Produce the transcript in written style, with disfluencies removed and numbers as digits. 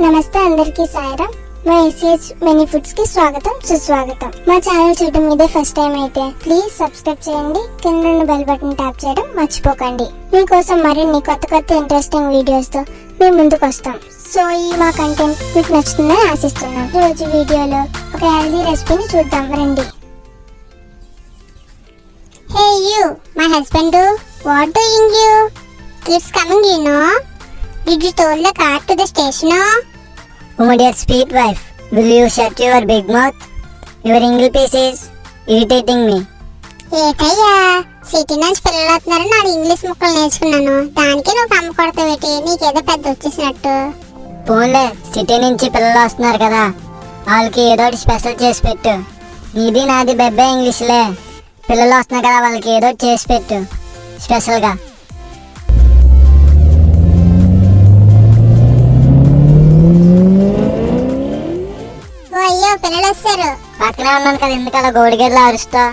నమస్తే అందరికీ సాయిరా. మా ACH Mini Foods కి స్వాగతం సుస్వాగతం. మా ఛానల్ చూడటం ఇదే ఫస్ట్ టైం అయితే ప్లీజ్ సబ్స్క్రైబ్ చేయండి. కింద ఉన్న బెల్ బటన్ ట్యాప్ చేయడం మర్చిపోకండి. మీకోసం మరిన్ని కొత్త ఇంట్రెస్టింగ్ వీడియోస్ తో మేము ముందుకు వస్తాం. సో ఈ మా కంటెంట్ మీకు నచ్చుతుందని ఆశిస్తున్నాం. ఈ రోజు వీడియోలో ఒక హెల్దీ రెసిపీని చూద్దాం రండి. Hey you, my husband, what doing you? It's coming, you know. Did you told the car to the station? Oh my dear sweet wife, will you shut your big mouth? Your English is irritating me. ఏటయ్యా సిటీ నుంచి పిల్లలు వస్తున్నారని నాడు ఇంగ్లీష్ ముక్కలు నేర్చుకున్నాను. దానికి నువ్వు కమ్మ కొడతావేటి? నీకేదో పెద్ద వచ్చేసినట్టు. పోన్లే, సిటీ నుంచి పిల్లలు వస్తున్నారు కదా, వాళ్ళకి ఏదో స్పెషల్ చేసి పెట్టు. నీది నాది బెబ్బే ఇంగ్లీష్లే. పిల్లలు వస్తున్నారు కదా, వాళ్ళకి ఏదో చేసి పెట్టు స్పెషల్గా. అయ్యో పిల్లలు వస్తారు. పక్కనే ఉన్నాను కదా, ఎందుకు అలా గోడిగేలా అరుస్తా?